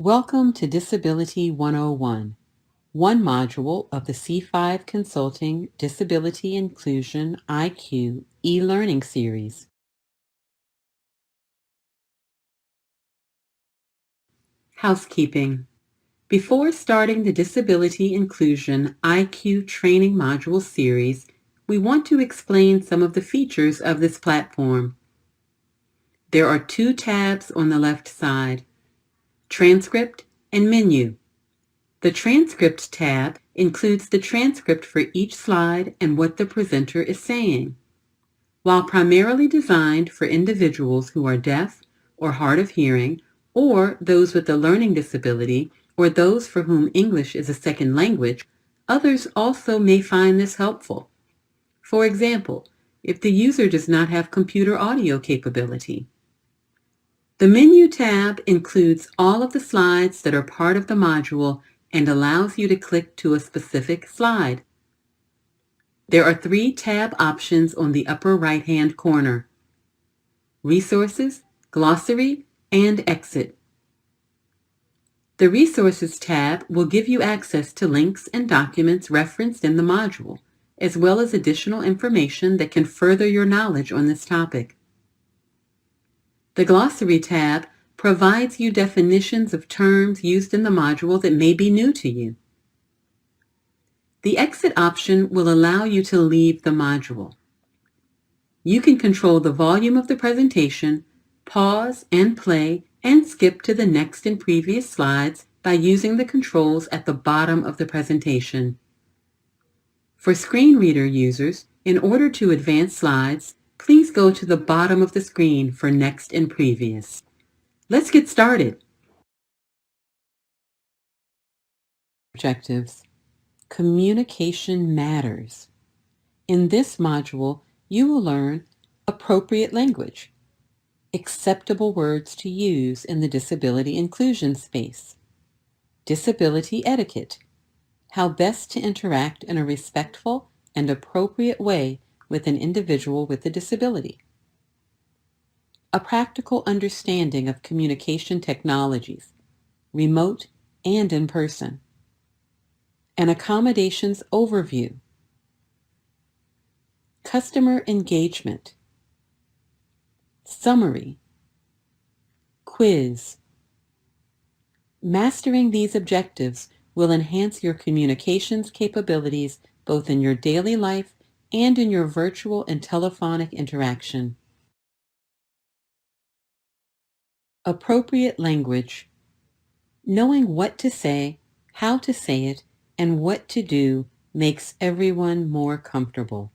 Welcome to Disability 101, one module of the C5 Consulting Disability Inclusion IQ e-learning series. Housekeeping. Before starting the Disability Inclusion IQ training module series, we want to explain some of the features of this platform. There are two tabs on the left side, Transcript and Menu. The Transcript tab includes the transcript for each slide and what the presenter is saying. While primarily designed for individuals who are deaf or hard of hearing, or those with a learning disability, or those for whom English is a second language, others also may find this helpful. For example, if the user does not have computer audio capability. The Menu tab includes all of the slides that are part of the module and allows you to click to a specific slide. There are three tab options on the upper right-hand corner: Resources, Glossary, and Exit. The Resources tab will give you access to links and documents referenced in the module, as well as additional information that can further your knowledge on this topic. The Glossary tab provides you definitions of terms used in the module that may be new to you. The Exit option will allow you to leave the module. You can control the volume of the presentation, pause and play, and skip to the next and previous slides by using the controls at the bottom of the presentation. For screen reader users, in order to advance slides, please go to the bottom of the screen for Next and Previous. Let's get started. Objectives. Communication matters. In this module, you will learn appropriate language, acceptable words to use in the disability inclusion space, disability etiquette, how best to interact in a respectful and appropriate way with an individual with a disability, a practical understanding of communication technologies, remote and in person, an accommodations overview, customer engagement, summary, quiz. Mastering these objectives will enhance your communications capabilities both in your daily life and in your virtual and telephonic interaction. Appropriate language. Knowing what to say, how to say it, and what to do makes everyone more comfortable.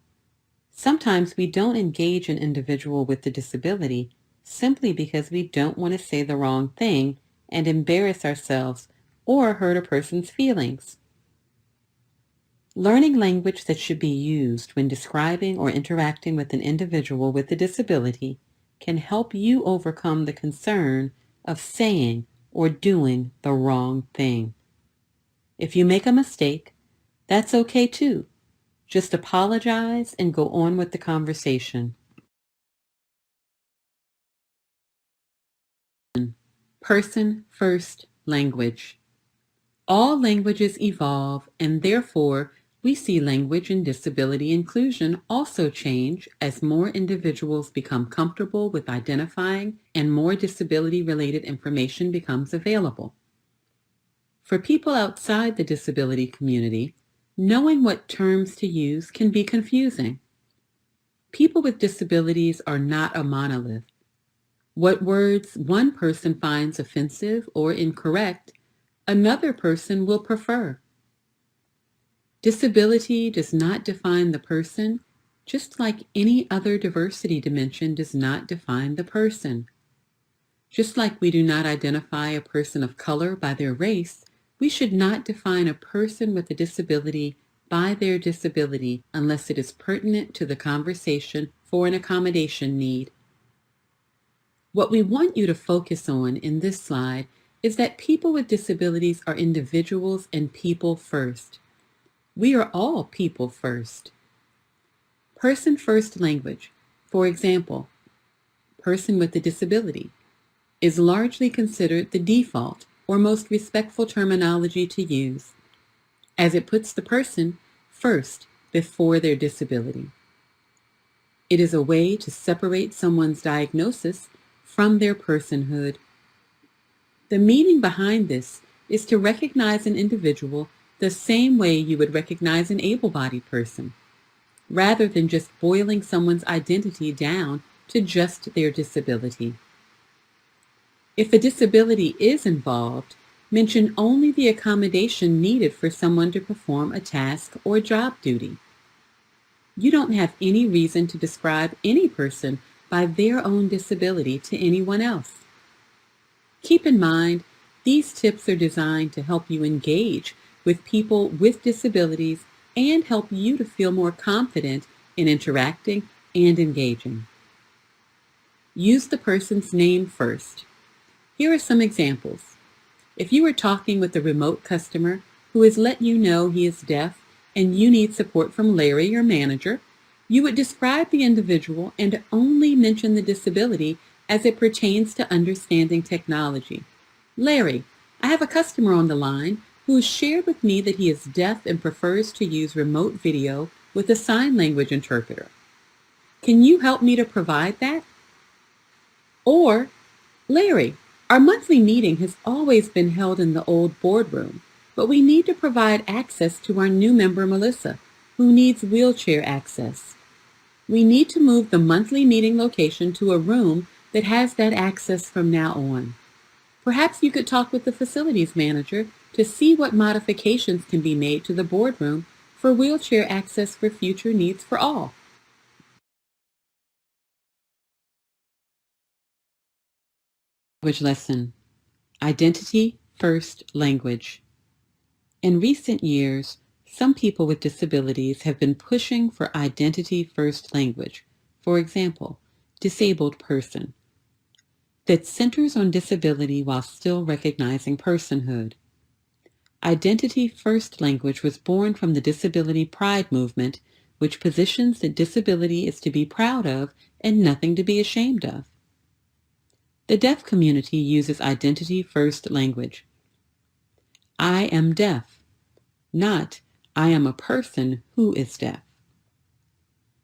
Sometimes we don't engage an individual with a disability simply because we don't want to say the wrong thing and embarrass ourselves or hurt a person's feelings. Learning language that should be used when describing or interacting with an individual with a disability can help you overcome the concern of saying or doing the wrong thing. If you make a mistake, that's okay too. Just apologize and go on with the conversation. Person-first language. All languages evolve, and therefore, we see language and disability inclusion also change as more individuals become comfortable with identifying and more disability-related information becomes available. For people outside the disability community, knowing what terms to use can be confusing. People with disabilities are not a monolith. What words one person finds offensive or incorrect, another person will prefer. Disability does not define the person, just like any other diversity dimension does not define the person. Just like we do not identify a person of color by their race, we should not define a person with a disability by their disability unless it is pertinent to the conversation for an accommodation need. What we want you to focus on in this slide is that people with disabilities are individuals and people first. We are all people first. Person-first language, for example, person with a disability, is largely considered the default or most respectful terminology to use, as it puts the person first before their disability. It is a way to separate someone's diagnosis from their personhood. The meaning behind this is to recognize an individual the same way you would recognize an able-bodied person, rather than just boiling someone's identity down to just their disability. If a disability is involved, mention only the accommodation needed for someone to perform a task or job duty. You don't have any reason to describe any person by their own disability to anyone else. Keep in mind, these tips are designed to help you engage with people with disabilities and help you to feel more confident in interacting and engaging. Use the person's name first. Here are some examples. If you are talking with a remote customer who has let you know he is deaf and you need support from Larry, your manager, you would describe the individual and only mention the disability as it pertains to understanding technology. Larry, I have a customer on the line who has shared with me that he is deaf and prefers to use remote video with a sign language interpreter. Can you help me to provide that? Or, Larry, our monthly meeting has always been held in the old boardroom, but we need to provide access to our new member, Melissa, who needs wheelchair access. We need to move the monthly meeting location to a room that has that access from now on. Perhaps you could talk with the facilities manager to see what modifications can be made to the boardroom for wheelchair access for future needs for all. Language lesson. Identity First Language. In recent years, some people with disabilities have been pushing for identity first language, for example, disabled person, that centers on disability while still recognizing personhood. Identity first language was born from the disability pride movement, which positions that disability is to be proud of and nothing to be ashamed of. The deaf community uses identity first language. I am deaf, not I am a person who is deaf.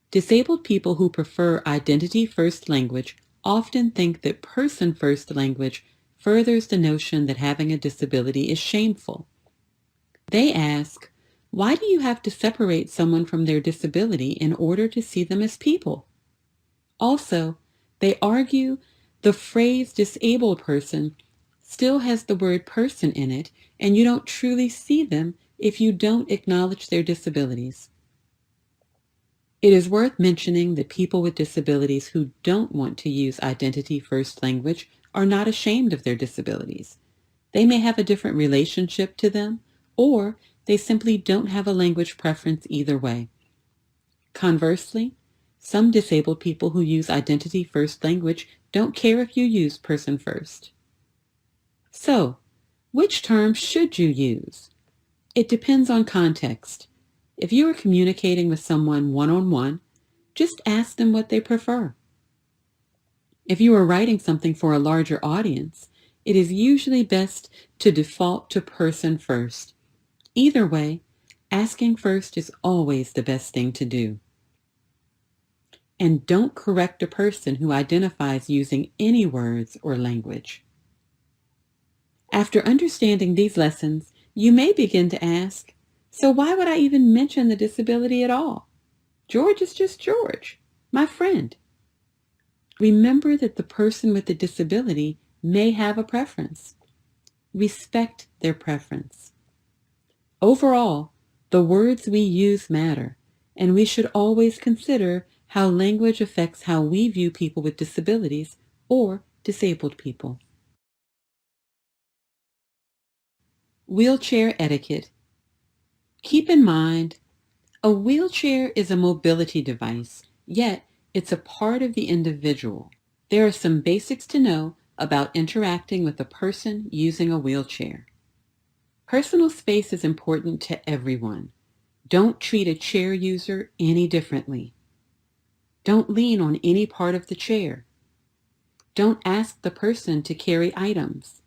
Disabled people who prefer identity first language often think that person first language furthers the notion that having a disability is shameful. They ask, why do you have to separate someone from their disability in order to see them as people? Also, they argue the phrase disabled person still has the word person in it, and you don't truly see them if you don't acknowledge their disabilities. It is worth mentioning that people with disabilities who don't want to use identity first language are not ashamed of their disabilities. They may have a different relationship to them, or they simply don't have a language preference either way. Conversely, some disabled people who use identity first language don't care if you use person first. So, which term should you use? It depends on context. If you are communicating with someone one-on-one, just ask them what they prefer. If you are writing something for a larger audience, it is usually best to default to person first. Either way, asking first is always the best thing to do. And don't correct a person who identifies using any words or language. After understanding these lessons, you may begin to ask, so why would I even mention the disability at all? George is just George, my friend. Remember that the person with the disability may have a preference. Respect their preference. Overall, the words we use matter, and we should always consider how language affects how we view people with disabilities or disabled people. Wheelchair etiquette. Keep in mind, a wheelchair is a mobility device, yet it's a part of the individual. There are some basics to know about interacting with a person using a wheelchair. Personal space is important to everyone. Don't treat a chair user any differently. Don't lean on any part of the chair. Don't ask the person to carry items.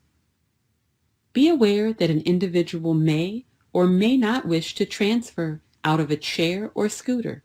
Be aware that an individual may or may not wish to transfer out of a chair or scooter.